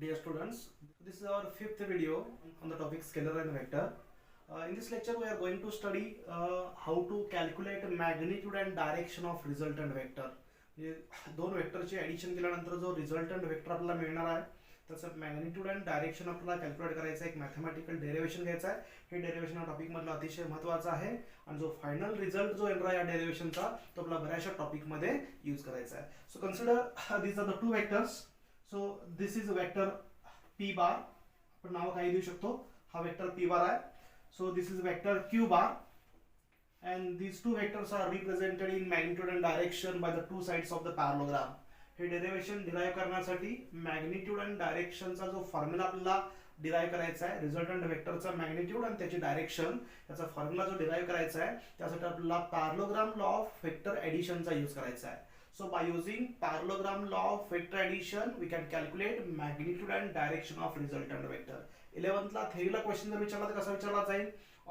Dear students, this is our fifth video on the topic scalar and vector. In this lecture, we are going to study how to calculate magnitude and direction of resultant vector. दोन वेक्टरचे addition केल्यानंतर जो resultant vector आपल्याला मिळणार आहे त्याचं magnitude and direction आपल्याला calculate करायचं आहे. एक मॅथमॅटिकल डेरिव्हेशन घ्यायचं आहे. हे डेरिव्हेशन या टॉपिकमधलं अतिशय महत्त्वाचं आहे आणि जो फायनल रिझल्ट जो येणार आहे या डेरिव्हेशनचा तो आपला बऱ्याचशा टॉपिकमध्ये यूज करायचा आहे. So consider these are the two vectors. So this is vector P bar, आपण नाव काही देऊ शकतो. हा वेक्टर पी बार आहे. So this is vector Q bar and these two vectors are represented in magnitude and direction by the two sides of the parallelogram. हे derivation derive करण्यासाठी magnitude आणि डायरेक्शनचा जो फॉर्म्युला आपल्याला डिराइव करायचा आहे, रिझल्टंट वेक्टरचा magnitude आणि त्याची डायरेक्शन याचा फॉर्म्युला जो डिराइव करायचा आहे त्यासाठी आपल्याला पॅरलोग्राम लॉ ऑफ वेक्टर एडिशनचा यूज करायचा आहे. So by using parallelogram law of vector addition we can calculate magnitude and direction of resultant vector. 11th ला थेरीला क्वेश्चन जर विचारला तर कसा विचारला जाईल?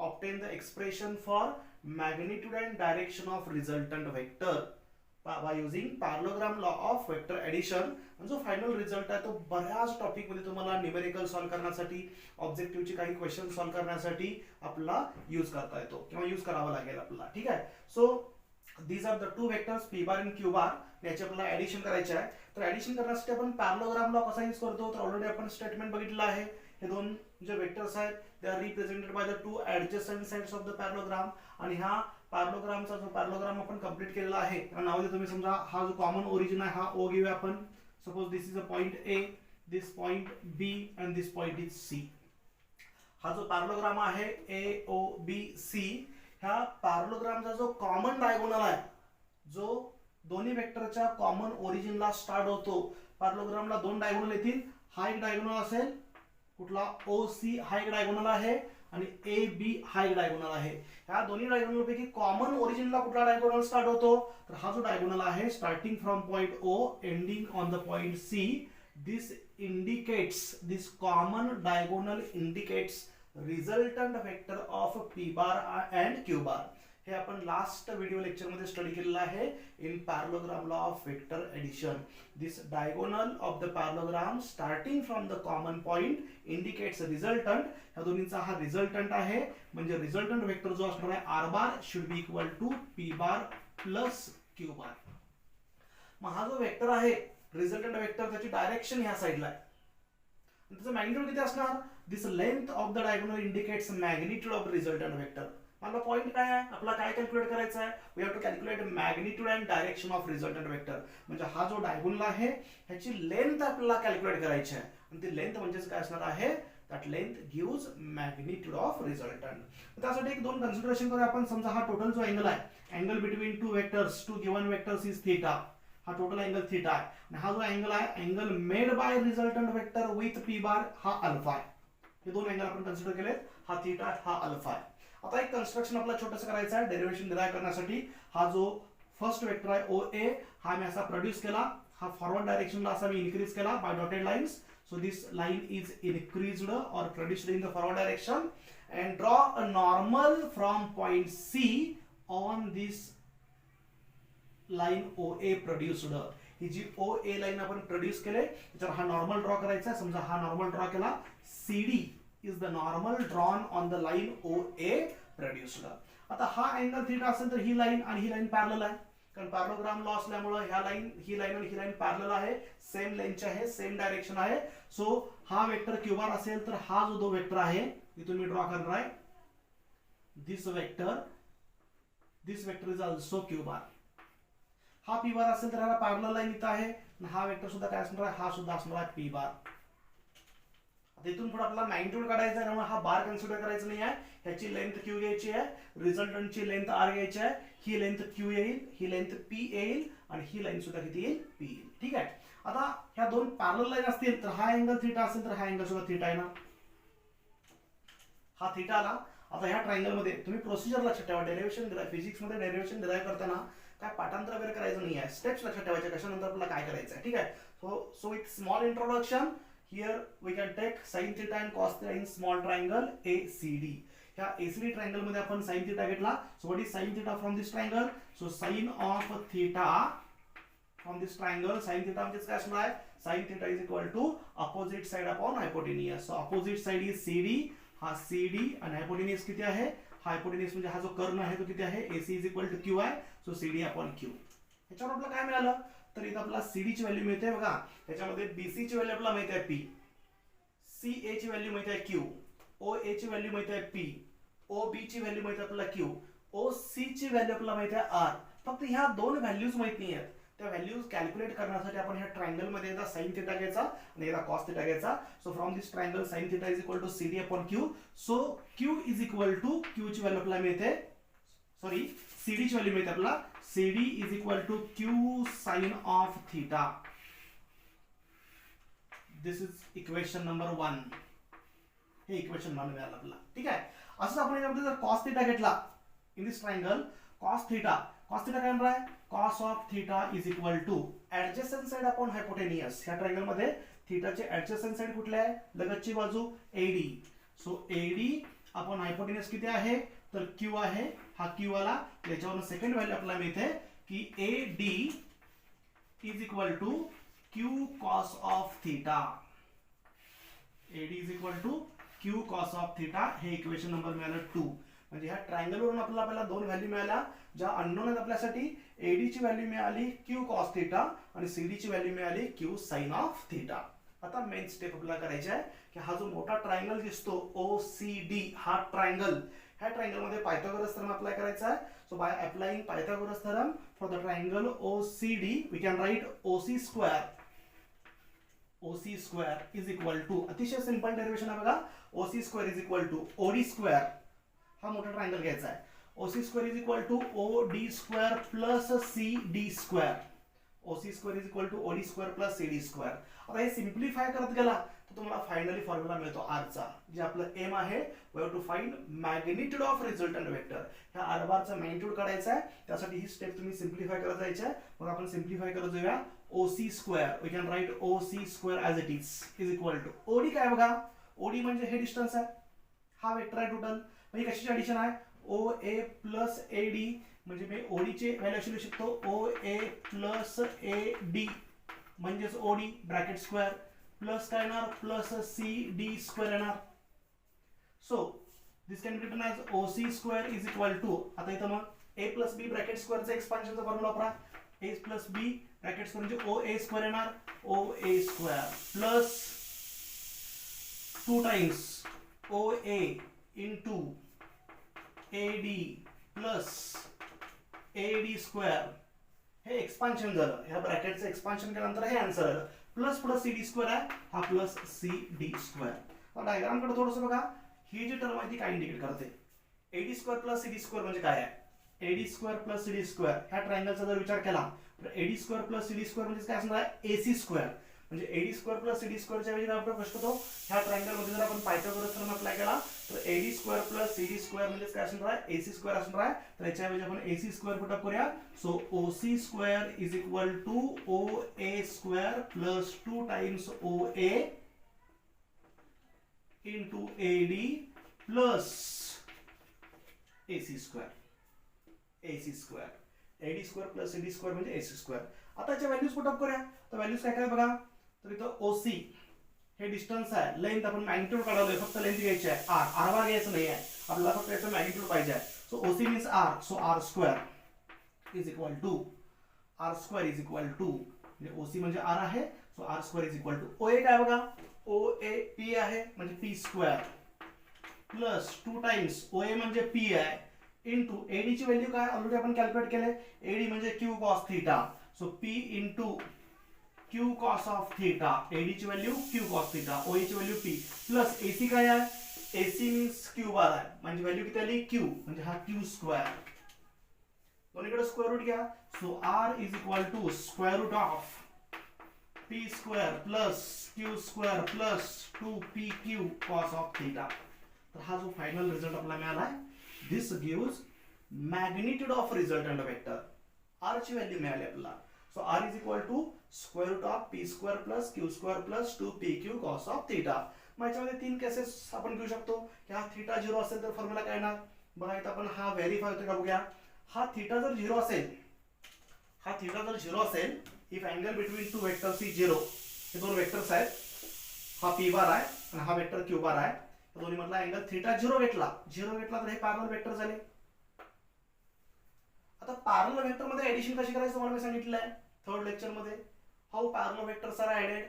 Obtain the expression for magnitude and direction of resultant vector by using parallelogram law of vector addition. आणि जो final result आहे तो बऱ्याच टॉपिक मध्ये तुम्हाला न्यूमेरिकल सॉल्व करण्यासाठी, ऑब्जेक्टिव्हचे काही क्वेश्चन सॉल्व करण्यासाठी आपला यूज करता येतो किंवा यूज करावा लागेल आपल्याला. ठीक आहे. So these are the two vectors p bar and q bar. याचे आपल्याला ऍडिशन करायचे आहे. तर ऍडिशन करण्यासाठी आपण पॅरलोग्राम लॉ कसा यूज करतो तर ऑलरेडी आपण स्टेटमेंट बघितलं आहे. हे दोन जे वेक्टर्स आहेत they are represented by the two adjacent sides of the parallelogram. आणि ह्या पॅरलोग्रामचा जो पॅरलोग्राम आपण कंप्लीट केलेला आहे त्याला नाव दे तुम्ही. समजा हा जो कॉमन ओरिजिन आहे हा ओ घेऊया आपण. Suppose this is a point A, this point B and this point is C. हा जो पॅरलोग्राम आहे ए ओ बी सी, ह्या पॅरलोग्रामचा जो कॉमन डायगोनल आहे जो दोन्ही वेक्टरच्या कॉमन ओरिजिनला स्टार्ट होतो. पॅरलोग्रामला दोन डायगोनल येतील. हा एक डायगोनल असेल कुठला ओ सी, हा एक डायगोनल आहे आणि ए बी हा एक डायगोनल आहे. ह्या दोन्ही डायगोनल पैकी कॉमन ओरिजिनला कुठला डायगोनल स्टार्ट होतो तर हा जो डायगोनल आहे starting from point O ending on the point C, this indicates, this common diagonal indicates resultant vector of P bar and Q bar. हे आपण लास्ट व्हिडिओ लेक्चर मध्ये स्टडी केलेलं आहे in parallelogram law of vector addition. This diagonal of the parallelogram starting from the common point indicates resultant. ह्या दोन्हीचा हा resultant आहे. म्हणजे रिझल्टंट वेक्टर जो असणार आहे R bar should be equal to P bar plus Q bar. मग हा जो वेक्टर आहे रिझल्टंट वेक्टर त्याची डायरेक्शन ह्या साईडला आहे. त्याचं मॅग्निट्यूड किती असणार? This length of the diagonal indicates magnitude of resultant vector. आपला पॉइंट काय आहे? आपल्याला काय कॅल्क्युलेट करायचं आहे? We have to calculate magnitude and direction of resultant vector. म्हणजे हा जो डायगोनल आहे ह्याची लेंथ आपल्याला कॅल्क्युलेट करायची आहे आणि ती लेंथ म्हणजेच काय असणार आहे? That length gives magnitude of resultant. त्यासाठी एक दोन कन्सिडरेशन करूया आपण. समजा हा टोटल जो अँगल आहे, angle between two vectors, two given vectors is theta. हा टोटल अँगल थीटा आहे आणि हा जो अँगल आहे angle made by resultant vector with P bar हा अल्फा आहे. हे दोन अँगल आपण कन्सिडर केलेत. हा थीटा आहे, हा अल्फा आहे. आता एक कन्स्ट्रक्शन आपल्याला छोटंसं करायचं आहे डेरिव्हेशन डिराइव करण्यासाठी. हा जो फर्स्ट वेक्टर आहे ओ ए हा मी असा प्रोड्यूस केला. हा फॉरवर्ड डायरेक्शनला असा मी इन्क्रीज केला by dotted lines. So this line is increased और produced in the forward direction and draw a normal from point C on this line OA produced. ही जी OA लाइन आपण प्रोड्यूस केले त्याच्यावर हा नॉर्मल ड्रॉ करायचा आहे. समजा हा नॉर्मल ड्रॉ केला. CD is the normal drawn on the line OA produced. आता हा अँगल थीटा असेल तर ही लाइन आणि ही लाइन पॅरलल आहे. कारण पॅरलोग्राम लॉ असल्यामुळे ह्या लाइन, ही लाइन आणि ही लाइन पॅरलल आहे, सेम लेंथची आहे, सेम डायरेक्शन आहे. सो हा वेक्टर क्यू बार असेल तर हा जो दो वेक्टर आहे इथून मी ड्रॉ करणार आहे this vector is also Q bar. हा पी बार असेल तर ह्याला पॅरलल लाइन इथं आहे. हा वेक्टर सुद्धा काय असणार आहे? हा सुद्धा असणार आहे पी बार. आता इथून पुढे आपल्याला मॅग्निट्यूड काढायचा आहे त्यामुळे हा बार कन्सिडर करायचा नाही आहे. ह्याची लेंथ क्यू घ्यायची आहे, रिझल्टंटची लेंथ आर घ्यायची आहे. ही लेंथ क्यू येईल, ही लेंथ पी येईल आणि ही लाइन सुद्धा किती येईल? पी येईल. ठीक आहे. आता ह्या दोन पॅरलल लाइन असतील तर हा अँगल थीटा असेल तर हा अँगल सुद्धा थीटा येणार. हा थीटा आला. आता ह्या ट्रायंगल मध्ये तुम्ही प्रोसिजर लक्षात ठेवा. डेरिव्हेशन फिजिक्स मध्ये डेरिव्हेशन डिराइव करताना काय पाठांतर वगैरे करायचं नाही आहे. स्टेप्स लक्षात ठेवायचे कशानंतर आपल्याला काय करायचं आहे. ठीक आहे. So with small introduction here we can take sin theta and cos theta in small triangle ACD. ह्या ACD ट्रायंगल मध्ये आपण sin theta घेतला. So what is sin theta from this triangle? So sin of theta from this triangle, sin theta म्हणजे काय असणार आहे? Sine theta is equal to opposite side upon hypotenuse. So opposite side is CD, हा CD आणि hypotenuse किती आहे, hypotenuse म्हणजे हा जो कर्ण आहे तो किती आहे, AC is equal to Q आहे. So CD upon Q. ह्याच्यावर आपल्याला काय मिळालं, तर इथं आपल्याला CD ची व्हॅल्यू मिळते बघा. त्याच्यामध्ये BC ची व्हॅल्यू आपल्याला माहिती आहे P, CA ची व्हॅल्यू माहिती आहे Q, OA ची व्हॅल्यू माहिती आहे P, OB ची व्हॅल्यू माहिती आहे आपल्याला Q, OC ची व्हॅल्यू आपल्याला माहिती आहे R. फक्त ह्या दोन व्हॅल्यूज माहित नाही आहेत. त्या व्हॅल्यूज कॅल्क्युलेट करण्यासाठी आपण ह्या ट्रायंगल मध्ये एकदा sin थिटा घ्यायचा आणि एकदा cos थिटा घ्यायचा. So from this triangle sin theta is equal to CD upon Q. So Q is equal to Q ची व्हॅल्यू आपल्याला मिळते, सॉरी CD ची व्हॅल्यू मिळते आपल्याला. CD is equal to Q sin of theta. This is equation number 1. हे equation 1 मिळालं आपल्याला. ठीक आहे. असं आपण यामध्ये जर cos थिटा घेतला in this triangle, cos theta काय म्हणणार आहे, cos of theta is equal to adjacent side upon hypotenuse. ह्या ट्रायंगल मध्ये थिटाचे ऍडजसेंट साइड कुठले आहे, लगतची बाजू AD. So AD upon hypotenuse किती आहे, तर Q आहे. हा Q आला. याच्यावरून सेकंड व्हॅल्यू आपल्याला मिळते की AD is equal to Q cos of theta. AD is equal to Q cos of theta. हे इक्वेशन नंबर मिळालं 2. म्हणजे ह्या ट्रायंगल वरून आपल्याला दोन व्हॅल्यू मिळाल्या ज्या अननोन आहेत आपल्यासाठी. AD ची व्हॅल्यू मिळाली Q cos थिटा आणि CD ची व्हॅल्यू मिळाली Q sin ऑफ थिटा. आता मेन स्टेप आपल्याला करायची आहे की हा जो मोठा ट्रायंगल दिसतो OCD, हा ट्रायंगल, ह्या ट्रायंगल मध्ये पायथागोरस थेरम अप्लाय करायचा आहे. So by applying Pythagoras theorem for the triangle OCD we can write OC square is equal to, अतिशय सिंपल डेरिवेशन आहे बघा. OC square is equal to OD square. हा मोठा triangle घ्यायचा आहे. OC square is equal to OD square plus CD square. OC square is equal to OD square plus CD square. आता हे simplify करत गेला तर तुम्हाला फायनली फॉर्म्युला मिळतो R चा, जे आपलं एम आहे. We have to find magnitude of resultant vector. ह्या R बारचा मॅग्निट्यूड काढायचा आहे. त्यासाठी ही स्टेप तुम्ही सिम्प्लिफाय करत जायची आहे. मग आपण सिम्प्लिफाय करत जाऊया. OC square we can write OC square as it is equal to OD. काय बघा, OD म्हणजे हे डिस्टन्स आहे, हा वेक्टर आहे टोटल. म्हणजे कशाची ऍडिशन आहे, OA प्लस AD. म्हणजे मी OD चे व्हॅल्यू अशी लिहू शकतो, OA प्लस AD म्हणजेच OD ब्रॅकेट स्क्वेअर प्लस काय येणार, प्लस CD स्क्वेअर येणार. So this can be written as OC square is equal to, आता इथं मग A प्लस B ब्रॅकेट स्क्वेअरचा एक्सपान्शनचा फॉर्म्युला वापरा. A plus B bracket square म्हणजे OA स्क्वेअर येणार, OA square plus 2 times OA into AD plus AD square. हे expansion झालं, ह्या ब्रॅकेटचं एक्सपान्शन केल्यानंतर हे आन्सर आलं. प्लस पुढे CD स्क्वेअर आहे, हा प्लस CD स्क्वेअर. डायग्राम कडे थोडंसं बघा. ही जी टर्म आहे ती काय इंडिकेट करते, AD square plus CD square म्हणजे काय आहे, AD square plus CD square. ह्या ट्रायंगलचा जर विचार केला तर AD square plus CD square म्हणजे काय असणार आहे, AC स्क्वेअर. म्हणजे AD स्क्वेअर प्लस CD स्क्वेअरच्या ऐवजी आपण प्रश्न होतो, ह्या ट्रायंगल मध्ये जर आपण पायथागोरस थेरम अप्लाय केला तर AD square plus CD square म्हणजे काय असणार आहे, AC स्क्वेअर असणार आहे. तर याच्या ऐवजी आपण AC स्क्वेअर पुट अप करूया. So OC square is equal to OA square plus 2 times OA into AD plus AC square. AC square, AD square plus CD square म्हणजे AC स्क्वेअर. आता याच्या व्हॅल्यूज पुट अप करूया. तर values काय काय बघा. तर इथं OC हे डिस्टन्स आहे, लेंथ आपण मॅग्निट्यूड काढवलंय, फक्त लेंथ घ्यायची आहे R बार घ्यायचं नाही आहे आपल्याला, फक्त याचं मॅग्निट्यूड पाहिजे आहे. So OC means R. So R square is equal to म्हणजे OC म्हणजे R आहे. So R square is equal to OA. काय बघा, OA P आहे म्हणजे P square plus 2 times OA म्हणजे P आहे इंटू AD ची व्हॅल्यू काय ऑलरेडी आपण कॅल्क्युलेट केले, AD म्हणजे Q cos theta. So P into Q cos of theta. AD ची value Q cos theta, OA ची व्हॅल्यू P प्लस AC काय आहे, AC मीन्स Q बार आहे म्हणजे व्हॅल्यू किती आली Q म्हणजे हा Q स्क्वेअर. दोन्हीकडे स्क्वेअर रूट घ्या. So R is equal to square root of P square plus Q square plus 2PQ cos of theta. तर हा जो फायनल रिझल्ट आपल्याला मिळाला आहे, this gives magnitude of resultant vector. R ची value मिळाली आपल्याला. So R is equal to square root of P square plus Q square plus 2PQ cos of theta. मग याच्यामध्ये 3 केसेस आपण घेऊ शकतो की हा थिटा 0 असेल तर फॉर्म्युला काय येणार बघा. इथं आपण हा व्हेरीफाय होतो का बघूया. हा थिटा जर 0 असेल, if angle between two vectors is 0, हे दोन वेक्टर्स आहेत, हा पी बार आहे आणि हा वेक्टर क्यू बार आहे. दोन्ही मधला अँगल थीटा झिरो घेतला तर हे पॅरलल वेक्टर झाले. आता पॅरलल वेक्टर मध्ये ऍडिशन कशी करायचं तुम्हाला मी सांगितलंय थर्ड लेक्चर मध्ये. How parallel vectors are added.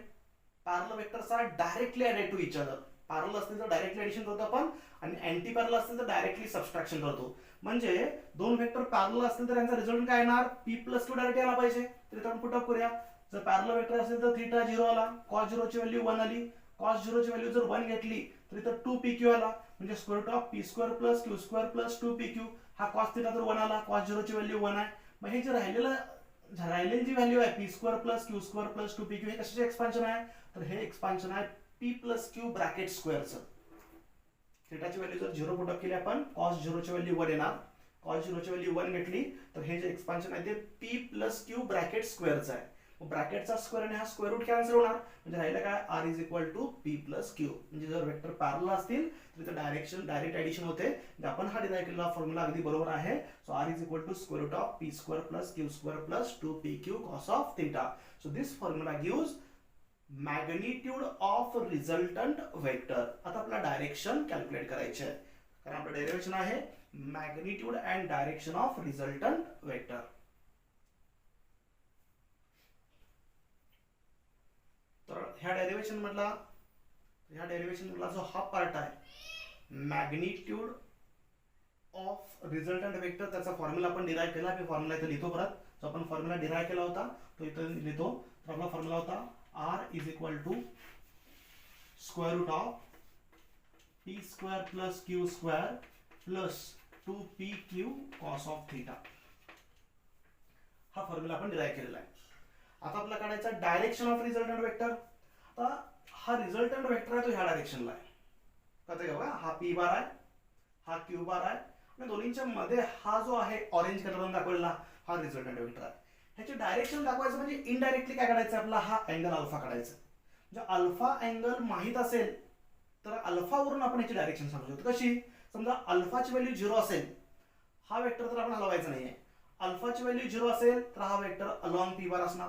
Parallel vectors are directly added to each other. Parallel असतील तर डायरेक्टली ऍडिशन करतो आपण आणि अँटी पॅरलल असतील तर डायरेक्टली सबट्रॅक्शन करतो. म्हणजे दोन वेक्टर पॅरलल असतील तर यांचा रिझल्ट काय येणार, p + 2 डायरेक्ट यायला पाहिजे. तर आपण पुट अप करूया. जर पॅरलल वेक्टर असेल तर थीटा 0 आला, cos 0 ची व्हॅल्यू 1 आली. cos 0 ची व्हॅल्यू जर 1 घेतली तर इथं 2pq आला, म्हणजे square root of p² + q² + 2pq. हा cos थीटा तर 1 आला, cos 0 ची व्हॅल्यू 1 आहे. मग हे जे राहिलेली जी व्हॅल्यू आहे p² + q² + 2pq हे कशाचे एक्सपान्शन आहे, तर हे एक्सपान्शन आहे p + q ब्रॅकेट स्क्वेअरचं. थीटाची व्हॅल्यू जर 0 पुट अप केली आपण, cos 0 ची व्हॅल्यू 1 येणार. cos 0 ची व्हॅल्यू 1 घेतली तर हे जे एक्सपान्शन आहे ते p + q ब्रॅकेट स्क्वेअरचं आहे. मग ब्रॅकेटचा स्क्वेअर आणि हा स्क्वेअर रूट कॅन्सल होणार, म्हणजे राहिलं काय r = p + q. म्हणजे जर वेक्टर पॅरलल असतील तर इथे डायरेक्ट ऍडिशन होते. म्हणजे आपण हा डिराइव्ह केलेला फॉर्म्युला अगदी बरोबर आहे. So r = √p² + q² + 2pq cos of theta. So this formula gives magnitude of resultant vector. आता आपला डायरेक्शन कॅल्क्युलेट करायचे आहे, कारण आपलं डेरिव्हेशन आहे magnitude and direction of resultant vector. तर ह्या डेरिव्हेशन मधला जो हा पार्ट आहे मॅग्निट्यूड ऑफ रिझल्टंट वेक्टर, त्याचा फॉर्म्युला आपण डिराइव्ह केला. मी फॉर्म्युला इथे लिहितो परत. जो आपण फॉर्म्युला डिराइव्ह केला होता तो इथे लिहितो. तर आपला फॉर्म्युला होता r = p² + q² + 2pq cos of theta. हा फॉर्म्युला आपण डिराइव्ह केलेला आहे. आता आपल्याला काढायचा डायरेक्शन ऑफ रिझल्टंट वेक्टर. आता हा रिझल्टंट वेक्टर आहे तो ह्या डायरेक्शनला आहे. कळतंय का बघा, हा p बार आहे, हा q बार आहे आणि दोन्हींच्या मध्ये हा जो आहे ऑरेंज कलरने दाखवलेला हा रिझल्टंट वेक्टर आहे. ह्याचे डायरेक्शन दाखवायचं म्हणजे इनडायरेक्टली काय काढायचं आपला हा अँगल अल्फा काढायचा. म्हणजे अल्फा अँगल माहित असेल तर अल्फा वरून आपण याची डायरेक्शन सांगू शकतो. कशी, समजा अल्फाची व्हॅल्यू 0 असेल, हा वेक्टर तर आपण हलवायचा नाहीये. अल्फाची व्हॅल्यू 0 असेल तर हा वेक्टर अलॉंग p बार असणार.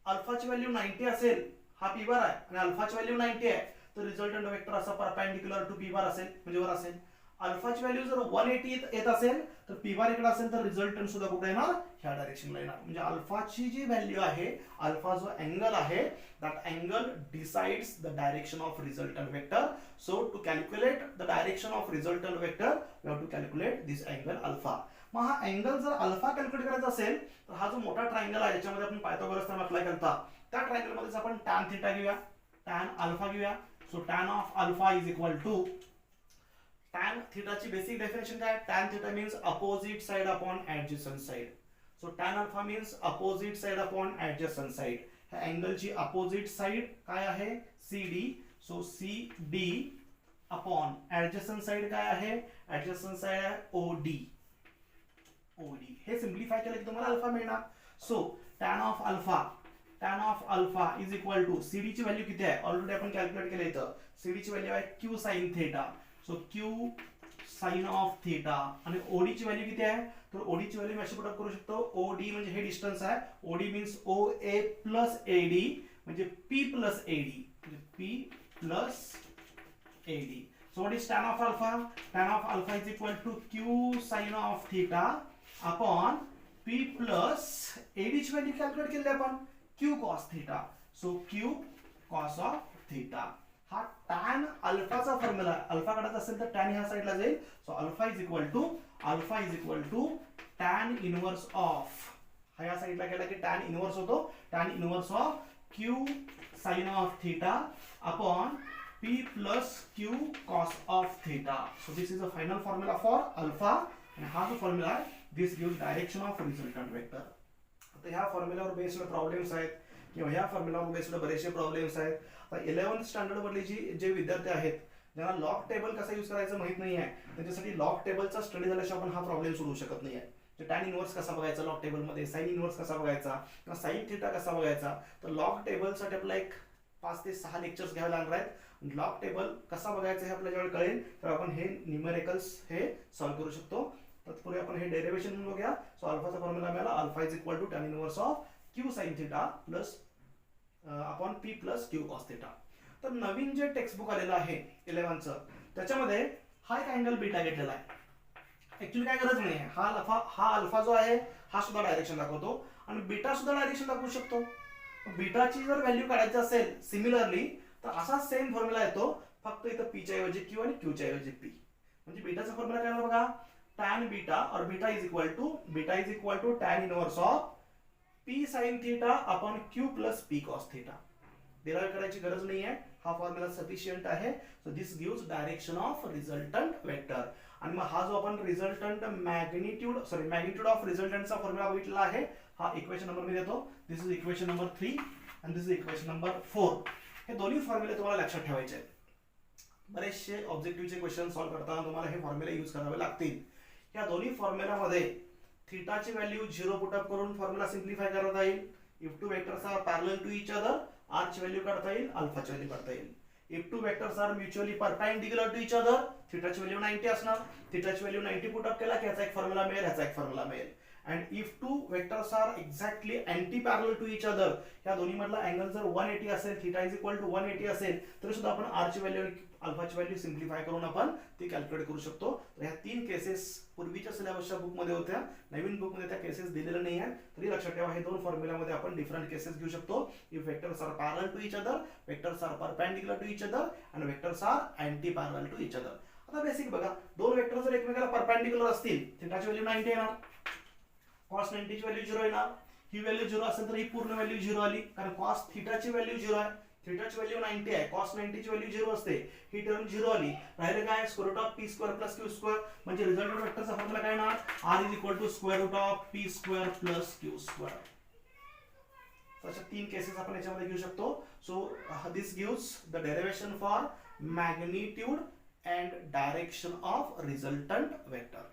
अल्फाची व्हॅल्यू 90 असेल, हा p बार आहे आणि अल्फाची व्हॅल्यू 90 आहे, तर रिझल्टंट वेक्टर असा परपेंडिक्युलर टू p बार असेल, म्हणजे वर असेल. अल्फाची व्हॅल्यू जर 180 येत असेल तर p बार इकडे असेल तर रिझल्टंट सुद्धा कुठे येणार, ह्या डायरेक्शनला येणार. म्हणजे अल्फाची जी व्हॅल्यू आहे, अल्फा जो अँगल आहे, that angle decides the direction of resultant vector. So to calculate the direction of resultant vector we have to calculate this angle alpha. मग हा अँगल जर अल्फा कॅल्क्युलेट करायचा असेल तर हा जो मोठा ट्रायंगल आहे ज्याच्यामध्ये आपण पायथागोरस थेरम अप्लाय केलता, त्या ट्रायंगल मध्येच आपण tan थीटा घेऊया, tan अल्फा घेऊया. So tan of alpha = tan थीटाची बेसिक डेफिनेशन काय, tan theta means opposite side upon adjacent side. So tan alpha means opposite side upon adjacent side. ह्या अँगलची अपोजिट साइड काय आहे, CD. So CD upon adjacent side काय आहे, adjacent side आहे OD. हे सिंप्लिफाय केलं की तुम्हाला अल्फा मिळणार. So tan of alpha = CD ची व्हॅल्यू किती आहे, ऑलरेडी आपण कॅल्क्युलेट केलं इथं. CD ची व्हॅल्यू आहे q sin theta. So q sin of theta. आणि OD ची व्हॅल्यू किती आहे, तर OD ची व्हॅल्यू मी अशी पुट अप करू शकतो. OD म्हणजे हे डिस्टन्स आहे, OD मीन्स OA + AD, म्हणजे P + AD, म्हणजे P + AD. So what is tan of alpha? Tan of alpha = q sin of theta upon p plus AD ची व्हॅल्यू कॅल्क्युलेट केली आपण, q cos theta. So q cos of theta. हा tan अल्फाचा formula आहे. Alpha काढायचा असेल तर tan ह्या साइडला जाईल. So alpha = tan inverse of, हा या साइडला गेला की tan इनवर्स होतो, tan inverse of q sin of theta upon p plus q cos of theta. So this is the final formula for alpha. And हा जो फॉर्म्युला आहे, this gives direction of resultant vector. आता ह्या फॉर्म्युलावर based problems आहेत किंवा ह्या फॉर्म्युलावर based बरेचसे problems आहेत. आता 11th स्टँडर्ड मधले जे विद्यार्थी आहेत ज्यांना लॉग टेबल कसा यूज करायचं माहित नाही आहे, त्यांच्यासाठी लॉग टेबलचा स्टडी झाल्याशिवाय आपण हा प्रॉब्लेम सोडवू शकत नाही आहे. tan इनवर्स कसा बघायचा लॉग टेबल मध्ये, साइन इनवर्स कसा बघायचा किंवा साइन थीटा कसा बघायचा, तर लॉग टेबलसाठी आपल्याला एक 5 ते 6 लेक्चर्स घ्यावे लागणार आहेत. लॉग टेबल कसा बघायचं हे आपल्याला जेव्हा कळेल तर आपण हे न्यूमेरिकल्स हे सॉल्व्ह करू शकतो. तत्पूर्वी आपण हे डेरिव्हेशन बघूया. सो अल्फाचा फॉर्म्युला मिळाला, alpha = tan inverse of q sin theta plus upon P plus Q cos theta. तर नवीन जे टेक्स्टबुक आलेलं आहे 11चं त्याच्यामध्ये हा एक अँगल बीटा घेतलेला आहे. ऍक्च्युली काय गरज नाही आहे. हा अल्फा जो आहे हा सुद्धा डायरेक्शन दाखवतो आणि बीटा सुद्धा डायरेक्शन दाखवू शकतो. बीटाची जर व्हॅल्यू काढायची असेल सिमिलरली तर असा सेम फॉर्म्युला येतो, फक्त इथं पीच्या ऐवजी क्यू आणि क्यूच्या ऐवजी पी. म्हणजे बीटाचा फॉर्म्युला काय बघा, tan बीटा और beta is equal to tan inverse of P sine theta upon Q plus P cos theta. Derive करायची गरज नाही आहे, हा फॉर्म्युला सफिशियंट आहे. So this gives direction of resultant vector. आणि मग हा जो आपण रिझल्टंट मॅग्निट्यूड ऑफ रिझल्टंटचा फॉर्म्युला बघितला आहे, हा इक्वेशन नंबर मी देतो. दिस इज इक्वेशन नंबर 3 आणि दिस इज इक्वेशन नंबर 4. हे दोन्ही फॉर्म्युले तुम्हाला लक्षात ठेवायचे आहेत. बरेचसे ऑब्जेक्टिव्हचे क्वेश्चन सॉल्व्ह करताना तुम्हाला हे फॉर्म्युले यूज करावे लागतील. या दोन्ही फॉर्म्युलामध्ये थीटाची व्हॅल्यू 0 पुटअप करून फॉर्म्युला सिम्प्लिफाय करता येईल. If two vectors are parallel to each other, R ची व्हॅल्यू काढता येईल, अल्फाची व्हॅल्यू काढता येईल. If two vectors are mutually perpendicular to each other, थीटाची व्हॅल्यू 90 असणार. थीटाची व्हॅल्यू 90 पुटअप केला की याचा एक फॉर्म्युला मिळेल, याचा एक फॉर्म्युला मिळेल. And if two vectors are exactly anti parallel to each other, या दोन्ही मधला अँगल जर 180 असेल, थीटा इज इक्वल टू 180 असेल, तरी सुद्धा आपण आर ची व्हॅल्यू आणि अल्फाची व्हॅल्यू सिम्प्लिफाय करून आपण ती कॅल्क्युलेट करू शकतो. तर ह्या 3 केसेस पूर्वीच्या सिलेबसच्या बुक मध्ये होत्या, नवीन बुक मध्ये त्या केसेस दिलेल्या नाही आहेत. तरी लक्षात ठेवा, हे दोन फॉर्म्युल्यामध्ये आपण डिफरंट केसेस घेऊ शकतो. If vectors are parallel to each other, vectors are perpendicular to each other आणि vectors are anti parallel to each other. आता बेसिक बघा, दोन वेक्टर जर एकमेकाला परपेंडिक्युलर असतील, थीटाची व्हॅल्यू 90 येणार, cos 90 ची व्हॅल्यू 0 येणार. ही व्हॅल्यू 0 असेल तर ही पूर्ण व्हॅल्यू 0 आली, कारण cos थीटाची व्हॅल्यू 0 आहे, थीटाची व्हॅल्यू 90 आहे, cos 90 ची व्हॅल्यू 0 असते, ही टर्म 0 आली. राहिले काय, square root of P square plus Q square. म्हणजे रिझल्टंट वेक्टरचा फॉर्म्युला काय येणार, r is equal to square root of P square plus Q square. अशा 3 केसेस आपण याच्यामध्ये घेऊ शकतो. So this gives the derivation for magnitude and direction of resultant vector.